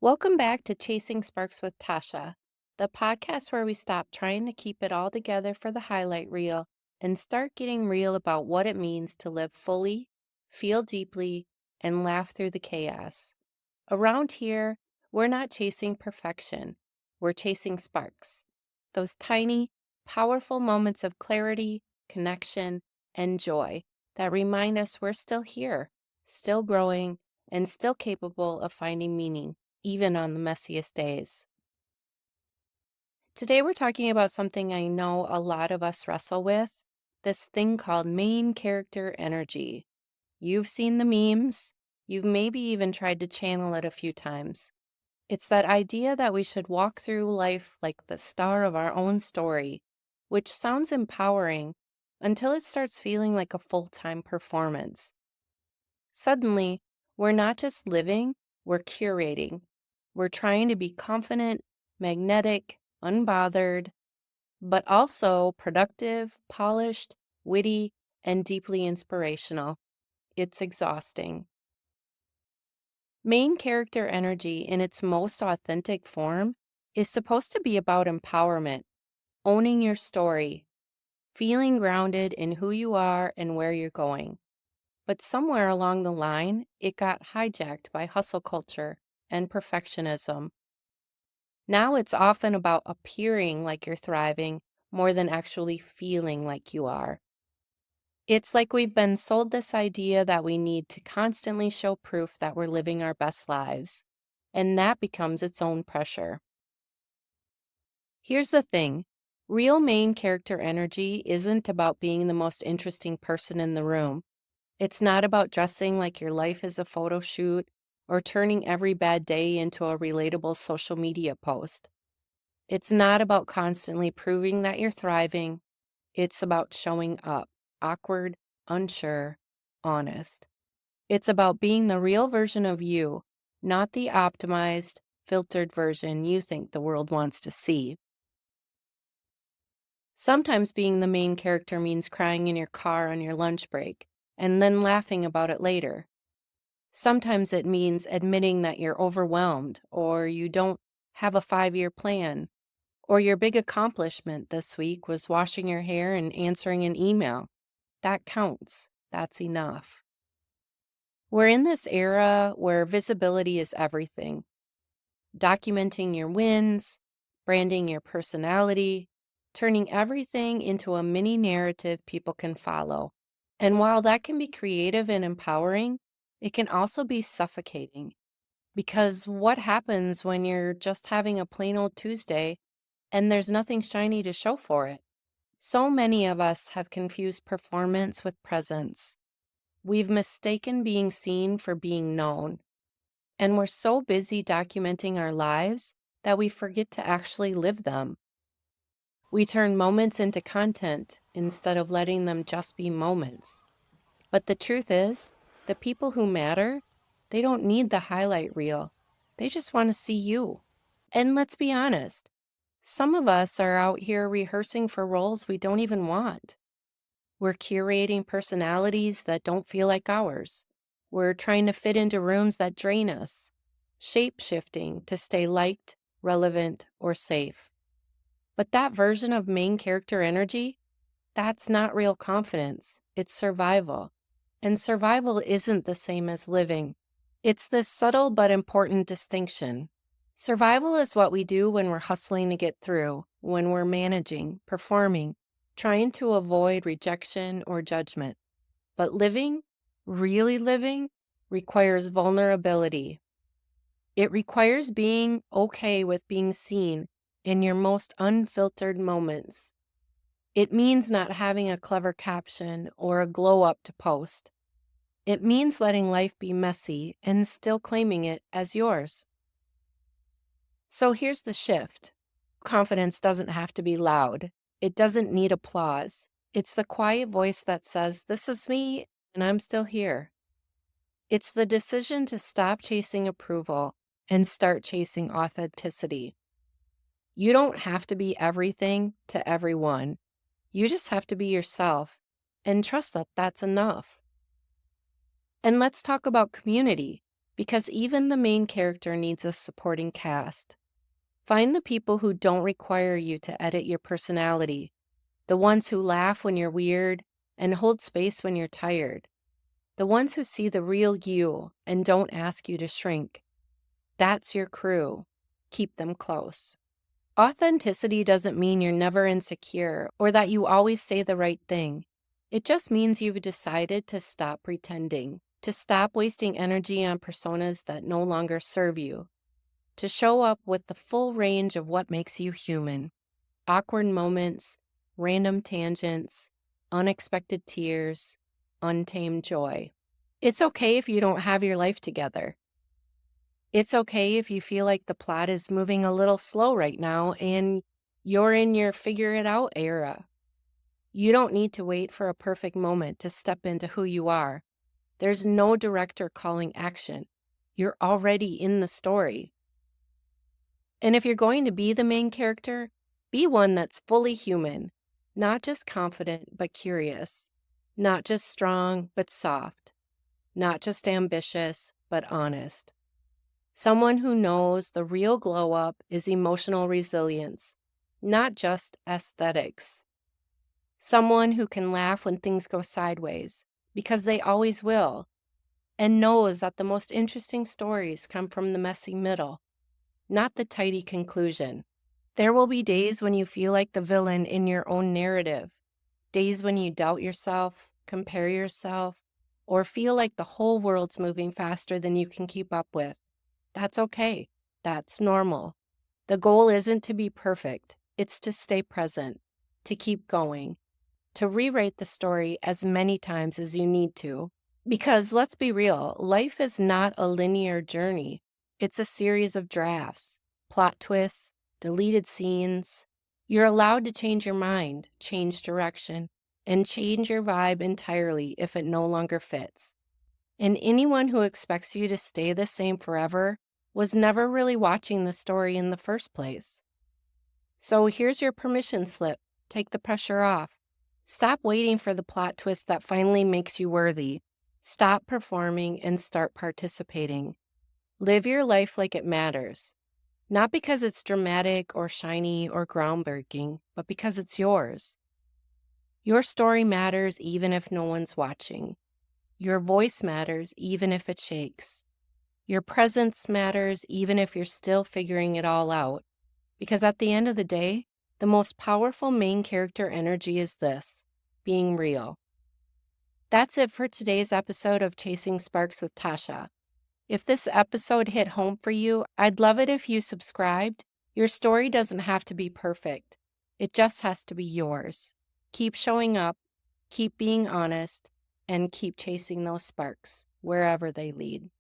Welcome back to Chasing Sparks with Tasha, the podcast where we stop trying to keep it all together for the highlight reel and start getting real about what it means to live fully, feel deeply, and laugh through the chaos. Around here, we're not chasing perfection, we're chasing sparks. Those tiny, powerful moments of clarity, connection, and joy that remind us we're still here, still growing, and still capable of finding meaning even on the messiest days. Today, we're talking about something I know a lot of us wrestle with, this thing called main character energy. You've seen the memes, you've maybe even tried to channel it a few times. It's that idea that we should walk through life like the star of our own story, which sounds empowering until it starts feeling like a full time performance. Suddenly, we're not just living, we're curating. We're trying to be confident, magnetic, unbothered, but also productive, polished, witty, and deeply inspirational. It's exhausting. Main character energy in its most authentic form is supposed to be about empowerment, owning your story, feeling grounded in who you are and where you're going. But somewhere along the line, it got hijacked by hustle culture and perfectionism. Now it's often about appearing like you're thriving more than actually feeling like you are. It's like we've been sold this idea that we need to constantly show proof that we're living our best lives, and that becomes its own pressure. Here's the thing, real main character energy isn't about being the most interesting person in the room. It's not about dressing like your life is a photo shoot or turning every bad day into a relatable social media post. It's not about constantly proving that you're thriving. It's about showing up, awkward, unsure, honest. It's about being the real version of you, not the optimized, filtered version you think the world wants to see. Sometimes being the main character means crying in your car on your lunch break and then laughing about it later. Sometimes it means admitting that you're overwhelmed or you don't have a 5-year plan, or your big accomplishment this week was washing your hair and answering an email. That counts. That's enough. We're in this era where visibility is everything. Documenting your wins, branding your personality, turning everything into a mini narrative people can follow. And while that can be creative and empowering, it can also be suffocating. Because what happens when you're just having a plain old Tuesday and there's nothing shiny to show for it? So many of us have confused performance with presence. We've mistaken being seen for being known. And we're so busy documenting our lives that we forget to actually live them. We turn moments into content instead of letting them just be moments. But the truth is, the people who matter, they don't need the highlight reel. They just want to see you. And let's be honest, some of us are out here rehearsing for roles we don't even want. We're curating personalities that don't feel like ours. We're trying to fit into rooms that drain us, shape shifting to stay liked, relevant, or safe. But that version of main character energy, that's not real confidence. It's survival. And survival isn't the same as living. It's this subtle but important distinction. Survival is what we do when we're hustling to get through, when we're managing, performing, trying to avoid rejection or judgment. But living, really living, requires vulnerability. It requires being okay with being seen in your most unfiltered moments. It means not having a clever caption or a glow up to post. It means letting life be messy and still claiming it as yours. So here's the shift. Confidence doesn't have to be loud. It doesn't need applause. It's the quiet voice that says, "This is me, and I'm still here." It's the decision to stop chasing approval and start chasing authenticity. You don't have to be everything to everyone. You just have to be yourself and trust that that's enough. And let's talk about community, because even the main character needs a supporting cast. Find the people who don't require you to edit your personality, the ones who laugh when you're weird and hold space when you're tired, the ones who see the real you and don't ask you to shrink. That's your crew. Keep them close. Authenticity doesn't mean you're never insecure or that you always say the right thing. It just means you've decided to stop pretending, to stop wasting energy on personas that no longer serve you, to show up with the full range of what makes you human. Awkward moments, random tangents, unexpected tears, untamed joy. It's okay if you don't have your life together. It's okay if you feel like the plot is moving a little slow right now and you're in your figure it out era. You don't need to wait for a perfect moment to step into who you are. There's no director calling action. You're already in the story. And if you're going to be the main character, be one that's fully human, not just confident, but curious, not just strong, but soft, not just ambitious, but honest. Someone who knows the real glow up is emotional resilience, not just aesthetics. Someone who can laugh when things go sideways, because they always will, and knows that the most interesting stories come from the messy middle, not the tidy conclusion. There will be days when you feel like the villain in your own narrative, days when you doubt yourself, compare yourself, or feel like the whole world's moving faster than you can keep up with. That's okay. That's normal. The goal isn't to be perfect. It's to stay present, to keep going, to rewrite the story as many times as you need to. Because let's be real, life is not a linear journey. It's a series of drafts, plot twists, deleted scenes. You're allowed to change your mind, change direction, and change your vibe entirely if it no longer fits. And anyone who expects you to stay the same forever was never really watching the story in the first place. So here's your permission slip. Take the pressure off. Stop waiting for the plot twist that finally makes you worthy. Stop performing and start participating. Live your life like it matters. Not because it's dramatic or shiny or groundbreaking, but because it's yours. Your story matters even if no one's watching. Your voice matters even if it shakes. Your presence matters even if you're still figuring it all out. Because at the end of the day, the most powerful main character energy is this: being real. That's it for today's episode of Chasing Sparks with Tasha. If this episode hit home for you, I'd love it if you subscribed. Your story doesn't have to be perfect. It just has to be yours. Keep showing up, keep being honest, and keep chasing those sparks wherever they lead.